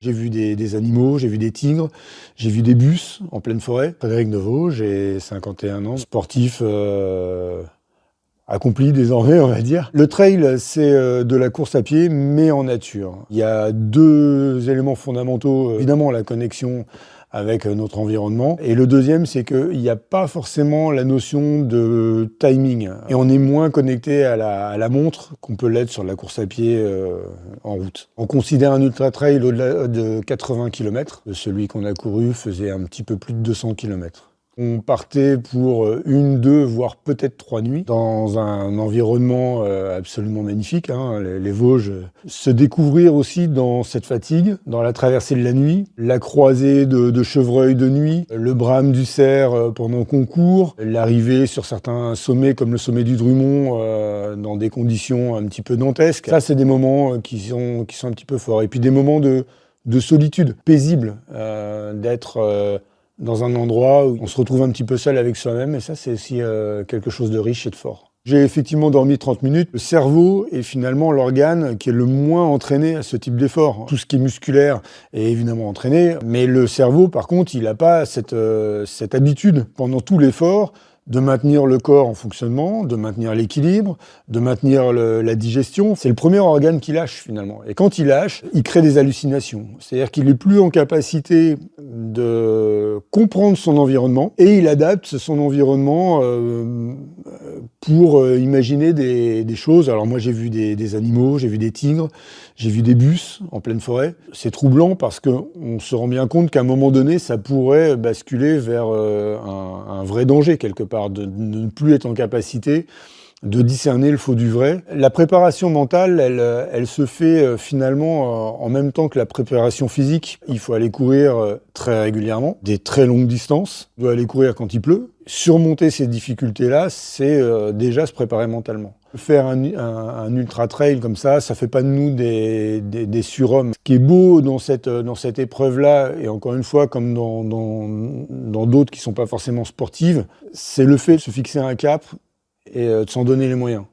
J'ai vu des animaux, j'ai vu des tigres, j'ai vu des bus en pleine forêt. Frédéric Neveu, j'ai 51 ans, sportif accompli désormais, on va dire. Le trail, c'est de la course à pied, mais en nature. Il y a deux éléments fondamentaux. Évidemment, la connexion avec notre environnement. Et le deuxième, c'est qu'il n'y a pas forcément la notion de timing. Et on est moins connecté à la montre qu'on peut l'être sur la course à pied en route. On considère un ultra-trail au-delà de 80 km. Celui qu'on a couru faisait un petit peu plus de 200 km. On partait pour une, deux, voire peut-être 3 nuits dans un environnement absolument magnifique, les Vosges. Se découvrir aussi dans cette fatigue, dans la traversée de la nuit, la croisée de chevreuils de nuit, le brame du cerf pendant qu'on court, l'arrivée sur certains sommets comme le sommet du Drumont dans des conditions un petit peu dantesques. Ça, c'est des moments qui sont un petit peu forts. Et puis des moments de solitude paisible, d'être dans un endroit où on se retrouve un petit peu seul avec soi-même, et ça, c'est aussi quelque chose de riche et de fort. J'ai effectivement dormi 30 minutes. Le cerveau est finalement l'organe qui est le moins entraîné à ce type d'effort. Tout ce qui est musculaire est évidemment entraîné, mais le cerveau, par contre, il n'a pas cette habitude pendant tout l'effort de maintenir le corps en fonctionnement, de maintenir l'équilibre, de maintenir la digestion. C'est le premier organe qui lâche finalement. Et quand il lâche, il crée des hallucinations. C'est-à-dire qu'il n'est plus en capacité de comprendre son environnement et il adapte son environnement pour imaginer des choses. Alors moi j'ai vu des animaux, j'ai vu des tigres, j'ai vu des bus en pleine forêt. C'est troublant parce qu'on se rend bien compte qu'à un moment donné, ça pourrait basculer vers un vrai danger quelque part, de ne plus être en capacité de discerner le faux du vrai. La préparation mentale, elle se fait finalement en même temps que la préparation physique. Il faut aller courir très régulièrement, des très longues distances. On doit aller courir quand il pleut. Surmonter ces difficultés-là, c'est déjà se préparer mentalement. Faire un ultra-trail comme ça fait pas de nous des surhommes. Ce qui est beau dans cette épreuve-là, et encore une fois, comme dans d'autres qui sont pas forcément sportives, c'est le fait de se fixer un cap et de s'en donner les moyens.